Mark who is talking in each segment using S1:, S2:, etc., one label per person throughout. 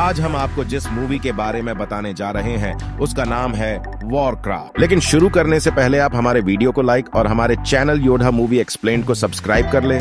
S1: आज हम आपको जिस मूवी के बारे में बताने जा रहे हैं उसका नाम है वॉरक्राफ्ट। लेकिन शुरू करने से पहले आप हमारे वीडियो को लाइक और हमारे चैनल योद्धा मूवी एक्सप्लेन्ड को सब्सक्राइब कर ले।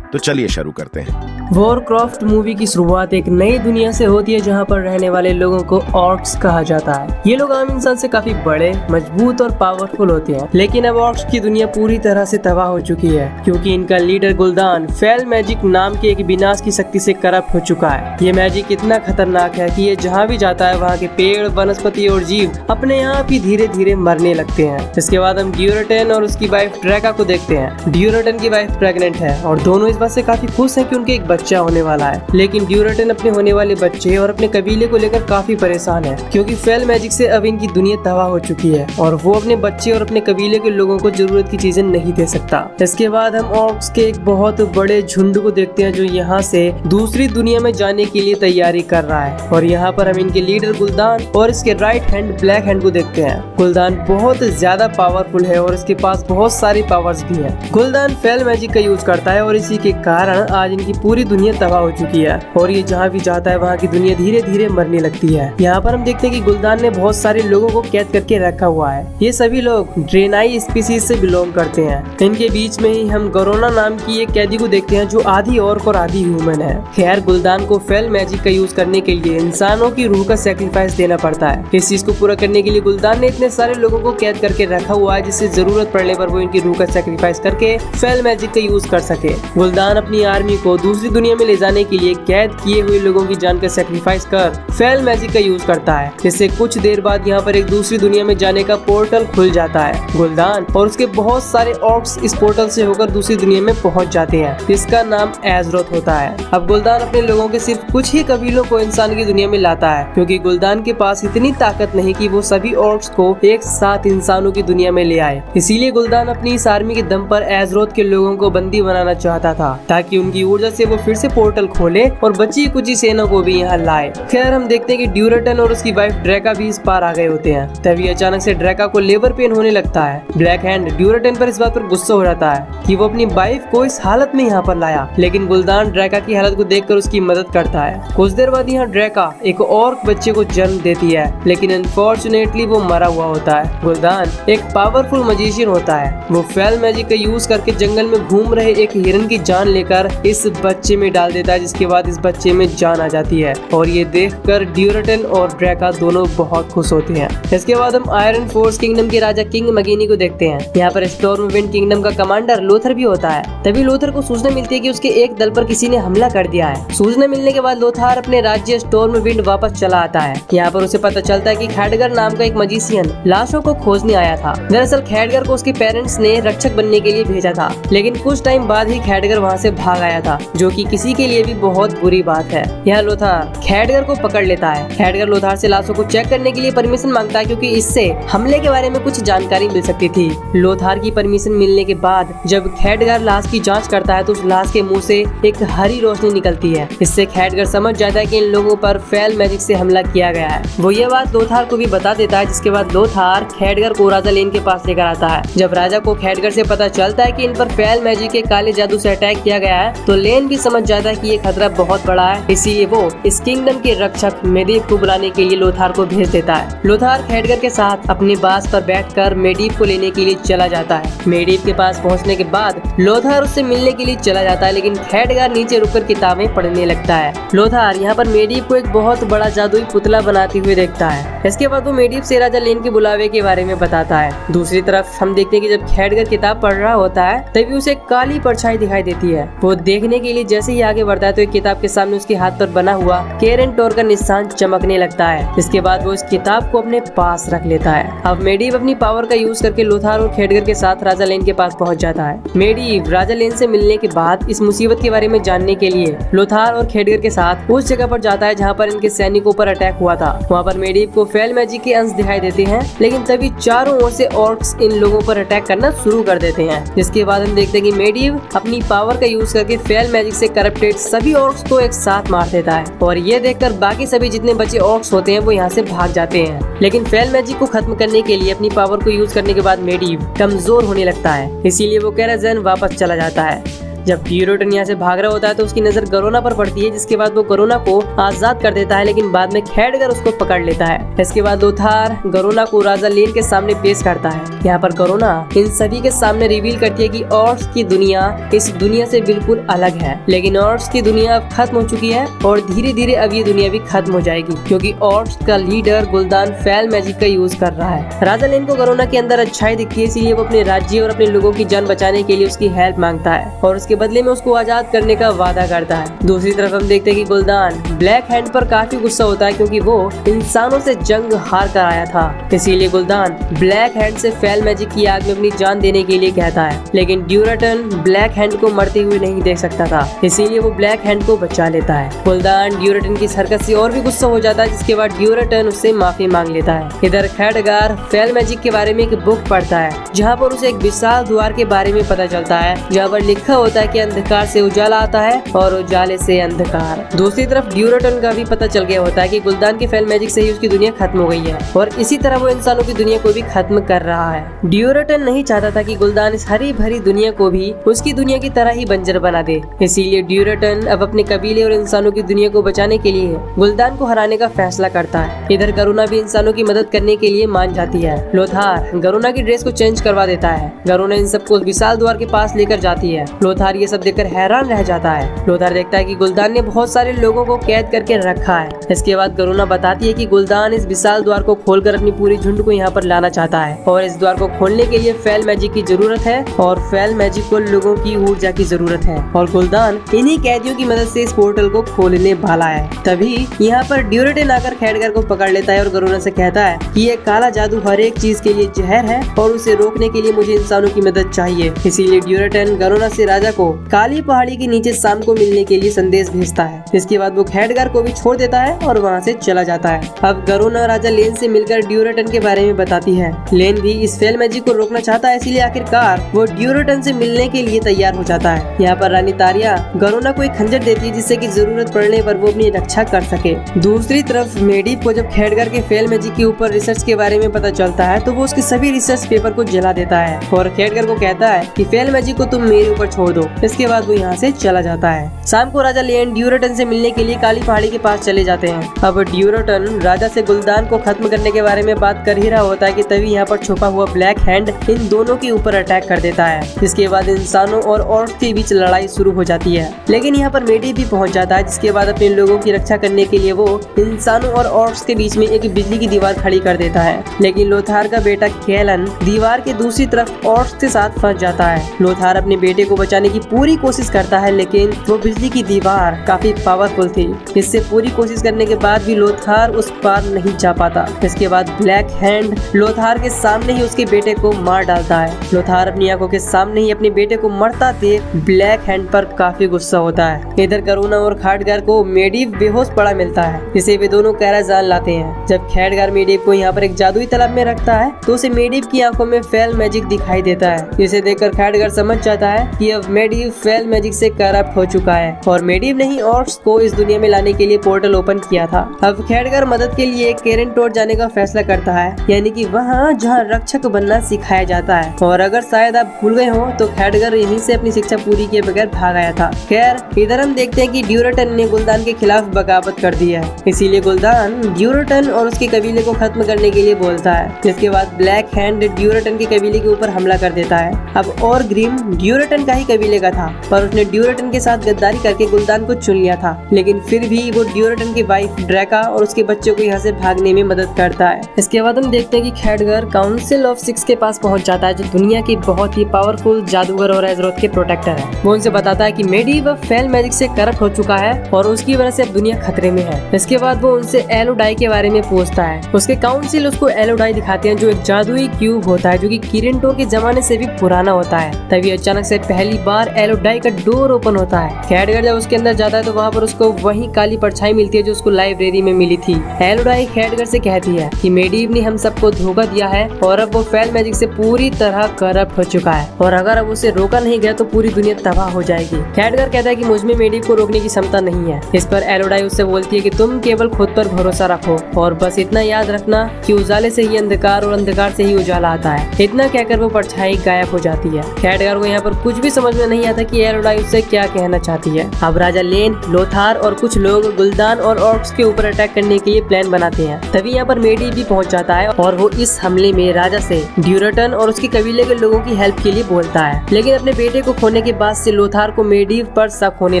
S1: तो चलिए शुरू करते हैं।
S2: वॉरक्राफ्ट मूवी की शुरुआत एक नई दुनिया से होती है जहां पर रहने वाले लोगों को ऑर्क्स कहा जाता है। ये लोग आम इंसान से काफी बड़े, मजबूत और पावरफुल होते हैं, लेकिन अब ऑर्क्स की दुनिया पूरी तरह से तबाह हो चुकी है क्योंकि इनका लीडर गुल्दान फेल मैजिक नाम के एक विनाश की शक्ति से करप्ट हो चुका है। ये मैजिक इतना खतरनाक है कि ये जहाँ भी जाता है वहाँ के पेड़, वनस्पति और जीव अपने आप ही धीरे धीरे मरने लगते हैं। इसके बाद हम ड्यूरेटन और उसकी वाइफ ड्रैका को देखते हैं। ड्यूरेटन की वाइफ प्रेग्नेंट है और दोनों इस बात से काफी खुश हैं कि उनके एक बच्चा होने वाला है, लेकिन ड्यूरेटन अपने होने वाले बच्चे और अपने कबीले को लेकर काफी परेशान है क्योंकि फेल मैजिक से अब इनकी दुनिया तबाह हो चुकी है और वो अपने बच्चे और अपने कबीले के लोगों को जरूरत की चीजें नहीं दे सकता। इसके बाद हम ऑर्क्स के एक बहुत बड़े झुंड को देखते हैं जो यहाँ से दूसरी दुनिया में जाने के लिए तैयारी कर रहा है और यहाँ पर हम इनके लीडर गुल्दान और इसके राइट हैंड ब्लैक हैंड को देखते हैं। गुल्दान बहुत ज्यादा पावरफुल है और इसके पास बहुत सारी पावर्स भी है। गुल्दान फेल मैजिक का यूज करता है और इसी के कारण आज इनकी पूरी दुनिया तबाह हो चुकी है और ये जहाँ भी जाता है वहाँ की दुनिया धीरे धीरे मरने लगती है। यहाँ पर हम देखते हैं कि गुल्दान ने बहुत सारे लोगों को कैद करके रखा हुआ है। ये सभी लोग ड्रेनाई स्पीसीज से बिलोंग करते हैं। इनके बीच में ही हम गरोना नाम की एक कैदी को देखते हैं जो आधी ऑर्क और आधी ह्यूमन है। खैर, गुल्दान को फेल मैजिक का यूज करने के लिए इंसानों की रूह का सेक्रीफाइस देना पड़ता है। इस चीज को पूरा करने के लिए गुल्दान ने इतने सारे लोगों को कैद करके रखा हुआ है जिससे जरूरत पड़ने पर वो इनकी रूह का सेक्रीफाइस करके फेल मैजिक का यूज कर सके। गुल्दान अपनी आर्मी को दूसरी दुनिया में ले जाने के लिए कैद किए हुए लोगों की जान का सेक्रीफाइस कर फेल मैजिक का यूज करता है, जिससे कुछ देर बाद यहाँ पर एक दूसरी दुनिया में जाने का पोर्टल खुल जाता है। गुल्दान और उसके बहुत सारे ऑर्क्स इस पोर्टल से होकर दूसरी दुनिया में पहुंच जाते हैं, जिसका नाम एज़रोथ होता है। अब गुल्दान अपने लोगों के सिर्फ कुछ ही कबीलों को इंसान की दुनिया में लाता है क्योंकि गुल्दान के पास इतनी ताकत नहीं कि वो सभी ऑर्क्स को एक साथ इंसानों की दुनिया में ले आए। इसीलिए गुल्दान अपनी इस आर्मी के दम पर एज़रोथ के लोगों को बंदी बनाना चाहता था ताकि उनकी ऊर्जा से वो फिर से पोर्टल खोले और बची कुछ सेना को भी यहाँ लाए। खैर, हम देखते हैं कि ड्यूरेटन और उसकी वाइफ ड्रैका भी इस पार आ गए होते हैं। तभी अचानक से ड्रैका को लेबर पेन होने लगता है। ब्लैक हैंड ड्यूरेटन पर इस बात पर गुस्सा हो जाता है कि वो अपनी वाइफ को इस हालत में यहाँ पर लाया, लेकिन गुल्दान ड्रैका की हालत को देखकर उसकी मदद करता है। कुछ देर बाद यहाँ ड्रैका एक और बच्चे को जन्म देती है, लेकिन अनफॉर्चुनेटली वो मरा हुआ होता है। गुल्दान एक पावरफुल मजिशियन होता है। वो फेल मैजिक का यूज करके जंगल में घूम रहे एक हिरन की जान लेकर इस बच्चे में डाल देता है, जिसके बाद इस बच्चे में जान आ जाती है और ये देखकर ड्यूरेटन और ड्रैका दोनों बहुत खुश होते हैं। इसके बाद हम आयरन फोर्स किंगडम के राजा किंग मगेनी को देखते हैं। यहाँ पर स्टॉर्म विंड किंगडम का कमांडर लोथर भी होता है। तभी लोथर को सूचना मिलती है कि उसके एक दल पर किसी ने हमला कर दिया है। सूचना मिलने के बाद लोथर अपने राज्य स्टॉर्म विंड वापस चला आता है। यहाँ पर उसे पता चलता है कि खैडगर नाम का एक मजिशियन लाशों को खोजने आया था। दरअसल खैडगर को उसके पेरेंट्स ने रक्षक बनने के लिए भेजा था, लेकिन कुछ टाइम बाद ही खैडगर वहाँ से भाग आया था, जो कि किसी के लिए भी बहुत बुरी बात है। यहाँ लोथर खैडगर को पकड़ लेता है। खैडगर लोथर से लाशों को चेक करने के लिए परमिशन मांगता है क्योंकि इससे हमले के बारे में कुछ जानकारी मिल सकती थी। लोथर की परमिशन मिलने के बाद जब खैडगर लाश की जांच करता है तो उस लाश के मुंह से एक हरी रोशनी निकलती है। इससे खैडगर समझ जाता है कि इन लोगों पर फेल मैजिक से हमला किया गया है। वो ये बात लोथर को भी बता देता है, जिसके बाद लोथर खैडगर को राजा लेन के पास लेकर आता है। जब राजा को खैडगर से पता चलता है कि इन पर फेल मैजिक के काले जादू से अटैक किया गया है तो लेन भी समझ जाता है कि ये खतरा बहुत बड़ा है। इसीलिए वो इस किंगडम के रक्षक मेडीव को बुलाने के लिए लोथर को भेज देता है। लोथर खैडगर के साथ अपनी बास पर बैठकर मेडीव को लेने के लिए चला जाता है। मेडीव के पास पहुंचने के बाद लोथर उससे मिलने के लिए चला जाता है, लेकिन खैडगर नीचे रुककर किताबें पढ़ने लगता है। लोथर यहाँ पर मेडीव को एक बहुत बड़ा जादुई पुतला बनाते हुए देखता है। इसके बाद वो मेडीव से राजा लेन के बुलावे के बारे में बताता है। दूसरी तरफ हम देखते हैं कि जब खैडगर किताब पढ़ रहा होता है तभी उसे काली परछाई दिखाई देती है। वो देखने के लिए जैसे ही आगे बढ़ता है तो एक किताब के सामने उसके हाथ पर बना हुआ केरन टोर का निशान चमकने लगता है। इसके बाद वो इस किताब को अपने पास रख लेता है। अब मेडीव अपनी पावर का यूज करके लोथर और खैडगर के साथ राजा लेन के पास पहुंच जाता है। मेडीव राजा लेन से मिलने के बाद इस मुसीबत के बारे में जानने के लिए लोथर और खैडगर के साथ उस जगह पर जाता है जहाँ पर इनके सैनिकों पर अटैक हुआ था। वहाँ पर मेडीव को फेल मैजिक के अंश दिखाई देते हैं, लेकिन तभी चारों ओर से ऑर्क्स इन लोगों पर अटैक करना शुरू कर देते हैं। जिसके बाद हम देखते हैं कि मेडीव अपनी पावर का यूज करके फेल मैजिक से करप्टेड सभी ऑर्क्स को एक साथ मार देता है और ये देखकर बाकी सभी जितने बचे ऑर्क्स होते हैं वो यहाँ से भाग जाते हैं। लेकिन फेल मैजिक को खत्म करने के लिए अपनी पावर को यूज करने के बाद मेडीव कमजोर होने लगता है, इसीलिए वो कैराज़न वापस चला जाता है। जब ड्यूरेटन यहाँ से भाग रहा होता है तो उसकी नजर गरोना पर पड़ती है, जिसके बाद वो गरोना को आजाद कर देता है, लेकिन बाद में खैडगर उसको पकड़ लेता है। इसके बाद लोथार गरोना को राजा लेन के सामने पेश करता है। यहाँ पर गरोना इन सभी के सामने रिवील करती है कि ऑर्क्स की दुनिया इस दुनिया से बिल्कुल अलग है, लेकिन ऑर्क्स की दुनिया अब खत्म हो चुकी है और धीरे धीरे अब ये दुनिया भी खत्म हो जाएगी, क्योंकि ऑर्क्स का लीडर गुलदान फेल मैजिक का यूज कर रहा है। राजा लेन को गरोना के अंदर अच्छाई दिखती है, इसलिए वो अपने राज्य और अपने लोगों की जान बचाने के लिए उसकी हेल्प मांगता है और उसके बदले में उसको आजाद करने का वादा करता है। दूसरी तरफ हम देखते हैं कि गुलदान ब्लैक हैंड पर काफी गुस्सा होता है, क्योंकि वो इंसानों से जंग हार कर आया था। इसीलिए गुलदान ब्लैक हैंड से फेल मैजिक की आग में अपनी जान देने के लिए कहता है, लेकिन ड्यूरेटन ब्लैक हैंड को मरते हुए नहीं देख सकता था, इसीलिए वो ब्लैक हैंड को बचा लेता है। गुलदान ड्यूरेटन की हरकत से और भी गुस्सा हो जाता है, जिसके बाद ड्यूरेटन उससे माफी मांग लेता है। इधर खैडगार फेल मैजिक के बारे में एक बुक पढ़ता है, जहाँ पर उसे एक विशाल द्वार के बारे में पता चलता है, जहाँ पर लिखा होता है कि अंधकार से उजाला आता है और उजाले से अंधकार। दूसरी तरफ ड्यूरेटन का भी पता चल गया होता है कि गुलदान के फेल मैजिक से ही उसकी दुनिया खत्म हो गई है और इसी तरह वो इंसानों की दुनिया को भी खत्म कर रहा है। ड्यूरेटन नहीं चाहता था कि गुलदान इस हरी भरी दुनिया को भी उसकी दुनिया की तरह ही बंजर बना दे, इसीलिए ड्यूरेटन अब अपने कबीले और इंसानों की दुनिया को बचाने के लिए गुलदान को हराने का फैसला करता है। इधर गरुना भी इंसानों की मदद करने के लिए मान जाती है। लोथार गरुना की ड्रेस को चेंज करवा देता है। गरुना इन सबको विशाल द्वार के पास लेकर जाती है। लोथार ये सब देखकर हैरान रह जाता है। लोथार देखता है कि गुलदान ने बहुत सारे लोगों को कैद करके रखा है। इसके बाद गरुना बताती है कि गुलदान इस विशाल द्वार को खोलकर अपनी पूरी झुंड को यहाँ पर लाना चाहता है और इस द्वार को खोलने के लिए फेल मैजिक की जरूरत है और फेल मैजिक को लोगों की ऊर्जा की जरूरत है और गुलदान इन्हीं कैदियों की मदद से इस पोर्टल को खोलने वाला है। तभी यहाँ पर ड्यूरेटन आकर खैडगर को पकड़ लेता है और गरुना से कहता है कि ये काला जादू हर एक चीज के लिए जहर है और उसे रोकने के लिए मुझे इंसानों की मदद चाहिए। इसीलिए ड्यूरेटन गरुना से राजा को काली पहाड़ी के नीचे शाम को मिलने के लिए संदेश भेजता है। इसके बाद वो खैडगर को भी छोड़ देता है और वहाँ से चला जाता है। अब गरुना राजा लेन से मिलकर ड्यूरेटन के बारे में बताती है। लेन भी इस फेल मैजिक को रोकना चाहता है, इसीलिए आखिरकार वो ड्यूरेटन से मिलने के लिए तैयार हो जाता है। यहाँ पर रानी तारिया गरुना को एक खंजर देती है, जिससे कि जरूरत पड़ने पर वो अपनी रक्षा कर सके। दूसरी तरफ मेडिव को जब खैडगर के फेल मैजिक के ऊपर रिसर्च के बारे में पता चलता है तो वो उसके सभी रिसर्च पेपर को जला देता है और खैडगर को कहता है कि फेल मैजिक को तुम मेरे ऊपर छोड़ दो। इसके बाद वो यहाँ से चला जाता है। शाम को राजा लेन ड्यूरेटन से मिलने के लिए काली पहाड़ी के पास चले जाते हैं। अब ड्यूरेटन राजा से गुलदान को खत्म करने के बारे में बात कर ही रहा होता है कि तभी यहाँ पर छुपा हुआ ब्लैक हैंड इन दोनों के ऊपर अटैक कर देता है। इसके बाद इंसानों और ऑर्क्स के बीच लड़ाई शुरू हो जाती है, लेकिन यहाँ पर मेडी भी पहुँच जाता है, जिसके बाद अपने लोगों की रक्षा करने के लिए वो इंसानों और ऑर्क्स के बीच में एक बिजली की दीवार खड़ी कर देता है। लेकिन लोथार का बेटा कैलन दीवार के दूसरी तरफ ऑर्क्स के साथ फंस जाता है। लोथार अपने बेटे को बचाने की पूरी कोशिश करता है, लेकिन वो बिजली की दीवार काफी पावरफुल थी। इससे पूरी कोशिश करने के बाद भी लोथार उस पार नहीं जा पाता। इसके बाद ब्लैक हैंड लोथार के सामने ही उसके बेटे को मार डालता है। लोथार अपनी आंखों के सामने ही अपने बेटे को मरता देख ब्लैक हैंड पर काफी गुस्सा होता है। इधर गरुना और खैडगर को मेडिव बेहोश पड़ा मिलता है, जिसे वे दोनों कैराजान लाते हैं। जब खैडगर मेडिव को यहाँ पर एक जादुई तालाब में रखता है तो उसे मेडिव की आंखों में फेल मैजिक दिखाई देता है, जिसे देखकर खैडगर समझ जाता है कि अब मेडिव फेल मैजिक से करप्ट हो चुका है और मेडिव ने ही ऑर्क्स को इस दुनिया में लाने के लिए पोर्टल ओपन किया था। अब खैडगर मदद के लिए केरेंटोर जाने का फैसला करता है, यानी कि वहाँ जहाँ रक्षक बनना सिखाया जाता है। और अगर शायद आप भूल गए हो तो खैडगर यहीं से अपनी शिक्षा पूरी किए बगैर भाग आया था। खैर इधर हम देखते हैं कि ड्यूरेटन ने गुलदान के खिलाफ बगावत कर दी है, इसीलिए गुलदान ड्यूरेटन और उसके कबीले को खत्म करने के लिए बोलता है। जिसके बाद ब्लैक हैंड ड्यूरेटन के कबीले के ऊपर हमला कर देता है। अब और ग्रिम ड्यूरेटन का ही कबीले का था, पर उसने ड्यूरेटन के साथ गद्दारी करके गुलदान को चुन लिया था, लेकिन फिर भी वो ड्यूरेटन की वाइफ ड्रैका और उसके बच्चों को यहाँ से भागने में मदद करता है। इसके बाद हम देखते हैं कि खैडगर काउंसिल ऑफ सिक्स के पास पहुंच जाता है, जो दुनिया की बहुत ही पावरफुल जादूगर और एजरोथ के प्रोटेक्टर है। वो उनसे बताता है कि मेडिव फेल मैजिक से करप्ट हो चुका है और उसकी वजह से अब दुनिया खतरे में है। इसके बाद वो उनसे एलोडाई के बारे में पूछता है। उसके काउंसिल उसको एलोडाई दिखाते हैं, जो एक जादुई क्यूब होता है, जो कि किरेंटोर के जमाने से भी पुराना होता है। तभी अचानक से पहली बार एलोडाई का डोर ओपन होता है। खैडगर जब उसके अंदर जाता है तो वहाँ पर उसको वही काली परछाई मिलती है जो उसको लाइब्रेरी में मिली थी। एलोडाई खैडगर से कहती है कि मेडिव ने हम सबको धोखा दिया है और अब वो फेल मैजिक से पूरी तरह करप्ट हो चुका है और अगर अब उसे रोका नहीं गया तो पूरी दुनिया तबाह हो जाएगी। खैडगर कहता है कि मुझमें मेडिव को रोकने की क्षमता नहीं है। इस पर एलोडाई उससे बोलती है कि तुम केवल खुद पर भरोसा रखो और बस इतना याद रखना कि उजाले से ही अंधकार और अंधकार से ही उजाला आता है। इतना कहकर वो परछाई गायब हो जाती है। खैडगर को यहाँ पर कुछ भी समझ में नहीं आता कि एलोनाई उससे क्या कहना चाहती है। अब राजा लेन, लोथार और कुछ लोग गुल्दान और ऑर्क्स के ऊपर अटैक करने के लिए प्लान बनाते हैं। तभी यहाँ पर मेडी भी पहुंच जाता है और वो इस हमले में राजा से ड्यूरेटन और उसके कबीले के लोगों की हेल्प के लिए बोलता है। लेकिन अपने बेटे को खोने के बाद से लोथार को मेडीव पर शक होने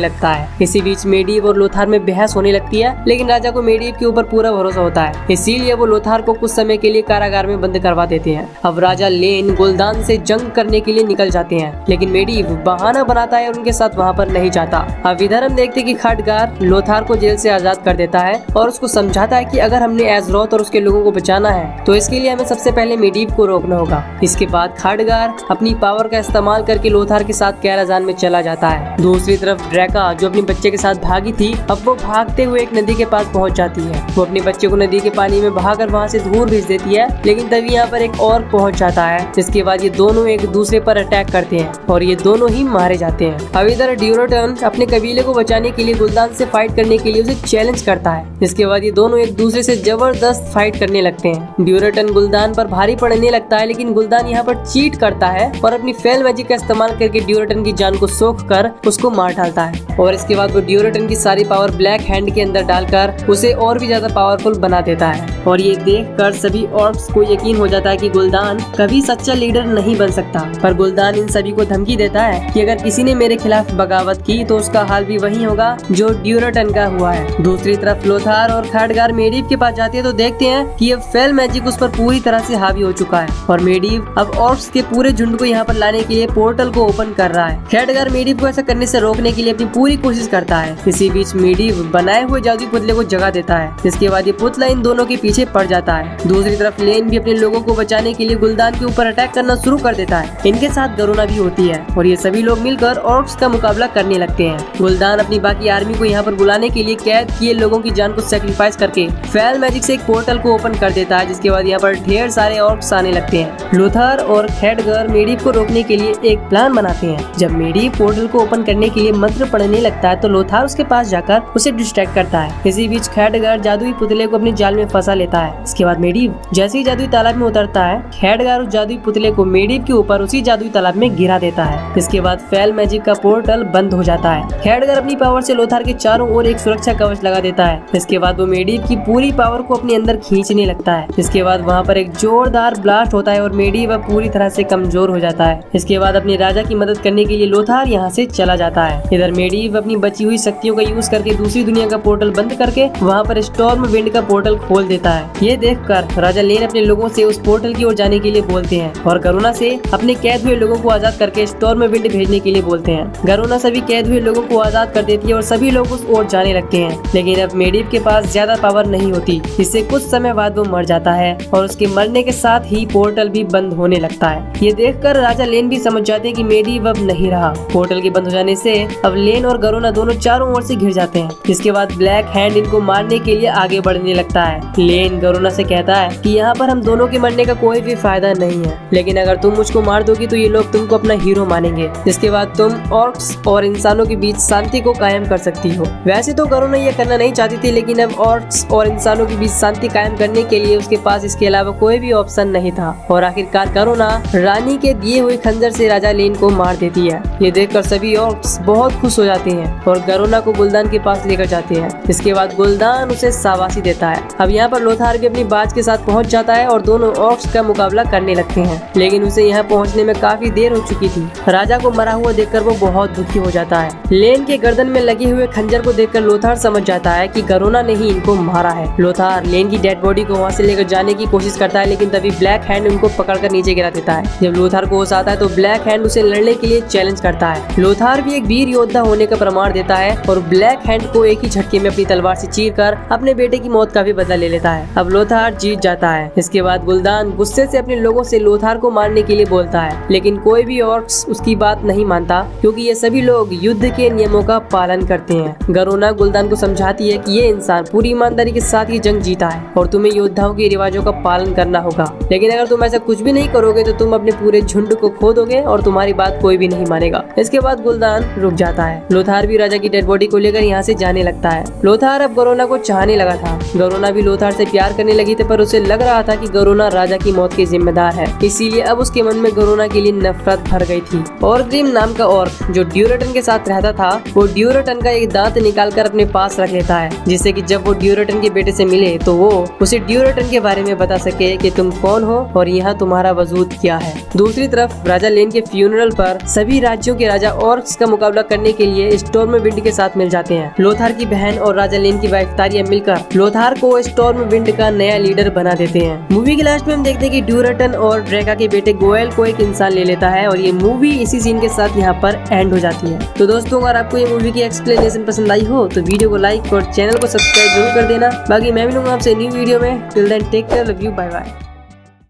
S2: लगता है। इसी बीच मेडीव और लोथार में बहस होने लगती है, लेकिन राजा को मेडीव के ऊपर पूरा भरोसा होता है, इसीलिए वो लोथार को कुछ समय के लिए कारागार में बंद करवा देते हैं। अब राजा लेन गुल्दान से जंग करने के लिए निकल जाते हैं, लेकिन मेडीव बहाना बनाता है और उनके साथ वहाँ पर नहीं जाता। अब इधर हम देखते कि खडगार लोथार को जेल से आजाद कर देता है और उसको समझाता है कि अगर हमने एज़रोथ और उसके लोगों को बचाना है तो इसके लिए हमें सबसे पहले मेडीव को रोकना होगा। इसके बाद खडगार अपनी पावर का इस्तेमाल करके लोथार के साथ कैराजान में चला जाता है। दूसरी तरफ ड्रैका जो अपने बच्चे के साथ भागी थी, अब वो भागते हुए एक नदी के पास पहुंच जाती है। वो अपने बच्चे को नदी के पानी में बहाकर वहां से दूर भेज देती है, लेकिन तभी यहाँ पर एक और पहुंच जाता है, जिसके बाद ये दोनों एक दूसरे पर अटैक करते हैं और ये दोनों ही मारे जाते हैं। अब इधर ड्यूरेटन अपने कबीले को बचाने के लिए गुल्दान से फाइट करने के लिए उसे चैलेंज करता है, जिसके बाद ये दोनों एक दूसरे से जबरदस्त फाइट करने लगते हैं। ड्यूरेटन गुल्दान पर भारी पड़ने लगता है, लेकिन गुल्दान यहाँ पर चीट करता है और अपनी फेल मैजिक का इस्तेमाल करके ड्यूरेटन की जान को सोख कर उसको मार डालता है और इसके बाद वो ड्यूरेटन की सारी पावर ब्लैक हैंड के अंदर डालकर उसे और भी ज्यादा पावरफुल बना देता है। और ये देखकर सभी ऑर्क्स को यकीन हो जाता है कि गुल्दान कभी सच्चा लीडर नहीं बन सकता। पर गुल्दान इन सभी को धमकी देता है कि अगर किसी ने मेरे खिलाफ बगावत की तो उसका हाल भी वही होगा जो ड्यूरेटन का हुआ है। दूसरी तरफ लोथार और खडगार मेडीव के पास जाते हैं तो देखते हैं कि ये फेल मैजिक उस पर पूरी तरह से हावी हो चुका है और मेडीव अब ऑर्क्स के पूरे झुंड को यहाँ पर लाने के लिए पोर्टल को ओपन कर रहा है। खडगार मेडीव को ऐसा करने से रोकने के लिए अपनी पूरी कोशिश करता है। इसी बीच मेडीव बनाए हुए जादुई पुतले को जगा देता है, जिसके बाद ये पुतला इन दोनों के पीछे पड़ जाता है। दूसरी तरफ लेन भी अपने लोगों को बचाने के लिए गुल्दान के ऊपर अटैक करना शुरू कर देता है। इनके साथ गरुना भी होती है और ये सभी लोग मिलकर ऑर्क्स का मुकाबला करने लगते हैं। गुल्दान अपनी बाकी आर्मी को यहाँ पर बुलाने के लिए कैद किए लोगों की जान को सेक्रीफाइस करके फेल मैजिक से एक पोर्टल को ओपन कर देता है, जिसके बाद यहाँ पर ढेर सारे ऑर्क्स आने लगते हैं। लोथार और खडगार मेडीव को रोकने के लिए एक प्लान बनाते हैं। जब मेडीव पोर्टल को ओपन करने के लिए मंत्र पढ़ने लगता है तो लोथार उसके पास जाकर उसे डिस्ट्रैक्ट करता है। इसी बीच खडगार जादुई पुतले को अपने जाल में फंसा लेता है। इसके बाद मेडीव जैसे ही जादुई तालाब में उतरता है, खडगार उस जादुई पुतले को मेडीव के ऊपर उसी जादुई तालाब में गिरा देता है। इसके बाद फेल मैजिक का पोर्टल बंद हो जाता है। खडगार अपनी पावर से लोथार के चारों ओर एक सुरक्षा कवच लगा देता है। इसके बाद वो मेडीव की पूरी पावर को अपने अंदर खींचने लगता है। इसके बाद वहाँ पर एक जोरदार ब्लास्ट होता है और मेडीव अब पूरी तरह से कमजोर हो जाता है। इसके बाद अपने राजा की मदद करने के लिए लोथार यहाँ से चला जाता है। इधर मेडीव अपनी बची हुई शक्तियों का यूज करके दूसरी दुनिया का पोर्टल बंद करके वहाँ पर स्टॉर्म विंड का पोर्टल खोल देता है। ये देखकर राजा लेन अपने लोगों से उस पोर्टल की ओर जाने के लिए बोलते हैं और गरुना से अपने कैद हुए लोगों को आजाद करके स्टॉर्म विंड भेजने के लिए बोलते हैं। गरुना सभी कैद हुए लोगों को आजाद कर देती है और सभी लोग उस ओर जाने लगते हैं, लेकिन अब मेडीव के पास ज्यादा पावर नहीं होती, जिससे कुछ समय बाद वो मर जाता है और उसके मरने के साथ ही पोर्टल भी बंद होने लगता है। ये देखकर राजा लेन भी समझ जाते हैं कि मेडीव अब नहीं रहा। पोर्टल के बंद हो जाने से अब लेन और गरुना दोनों चारों ओर से घिर जाते हैं। जिसके बाद ब्लैक हैंड इनको मारने के लिए आगे बढ़ने लगता है। लेन गरुना से कहता है कि यहाँ पर हम दोनों के मरने का कोई भी फायदा नहीं है, लेकिन अगर तुम मुझको मार दोगी तो ये लोग तुमको अपना हीरो मानेंगे, जिसके बाद तुम ऑर्क्स और इंसानों के बीच शांति को कायम कर सकती हो। वैसे तो गरुना ये करना नहीं चाहती थी, लेकिन अब ऑर्क्स और इंसानों के बीच शांति कायम करने के लिए उसके पास इसके अलावा कोई भी ऑप्शन नहीं था और आखिरकार गरुना रानी के दिए हुए खंजर से राजा लेन को मार देती है। ये देखकर सभी ऑर्क्स बहुत खुश हो जाते हैं और गरुना को गुल्दान के पास लेकर जाते हैं। इसके बाद गुल्दान उसे शाबाशी देता है। अब यहाँ पर लोथार भी अपनी बाज के साथ पहुँच जाता है और दोनों ऑर्क्स का मुकाबला करने लगते हैं, लेकिन उसे यहाँ पहुँचने में काफी देर हो चुकी थी। राजा को मरा हुआ देखकर वो बहुत दुखी हो जाता है। लेन के गर्दन में लगे हुए खंजर को देखकर लोथार समझ जाता है कि गरुना ने ही इनको मारा है। लोथार लेन की डेड बॉडी को वहाँ से लेकर जाने की कोशिश करता है, लेकिन तभी ब्लैक हैंड उनको पकड़कर नीचे गिरा देता है। जब लोथार को होश आता है तो ब्लैक हैंड उसे लड़ने के लिए चैलेंज करता है। लोथार भी एक वीर योद्धा होने का प्रमाण देता है और ब्लैक हैंड को एक ही झटके में अपनी तलवार से चीरकर अपने बेटे की मौत का भी बदला ले लेता है। अब लोथार जीत जाता है। इसके बाद गुल्दान गुस्से से अपने लोगों से लोथार को मारने के लिए बोलता है, लेकिन कोई भी ऑर्क्स उसकी बात नहीं मानता, क्योंकि ये सभी लोग युद्ध के नियमों का पालन करते हैं। गरुना गुल्दान को समझाती है कि ये इंसान पूरी ईमानदारी के साथ ये जंग जीता है और तुम्हें योद्धाओं के रिवाजों का पालन करना होगा, लेकिन अगर तुम ऐसा कुछ भी नहीं करोगे तो तुम अपने पूरे झुंड को खो दोगे और तुम्हारी बात कोई भी नहीं मानेगा। इसके बाद गुल्दान रुक जाता है। लोथार भी राजा की डेड बॉडी को लेकर यहाँ से जाने लगता है। लोथार अब गरुना को चाहने लगा था। गरुना भी लोथार से प्यार करने लगी थी, पर उसे लग रहा था कि गरुना राजा की मौत की जिम्मेदार है, इसीलिए अब उसके मन में गरुना के लिए नफरत भर गई थी। और ग्रीम राजालिन नाम का ऑर्क जो ड्यूरेटन के साथ रहता था, वो ड्यूरेटन का एक दांत निकालकर अपने पास रख लेता है, जिससे कि जब वो ड्यूरेटन के बेटे से मिले तो वो उसे ड्यूरेटन के बारे में बता सके कि तुम कौन हो और यहाँ तुम्हारा वजूद क्या है। दूसरी तरफ राजालिन के फ्यूनरल पर सभी राज्यों के राजा ऑर्क्स का मुकाबला करने के लिए स्टॉर्मविंड के साथ मिल जाते हैं। लोथार की बहन और राजालिन की वाइफ तारिया मिलकर लोथार को स्टॉर्मविंड का नया लीडर बना देते हैं। मूवी के लास्ट में हम देखते हैं कि ड्यूरेटन और ड्रेका के बेटे गोयल को एक इंसान ले लेता है और ये मूवी इसी सीन के साथ यहाँ पर एंड हो जाती है। तो दोस्तों, अगर आपको ये मूवी की एक्सप्लेनेशन पसंद आई हो तो वीडियो को लाइक और चैनल को सब्सक्राइब जरूर कर देना। बाकी मैं मिलूंगा आपसे न्यू वीडियो में। Till then take care, love you, bye bye.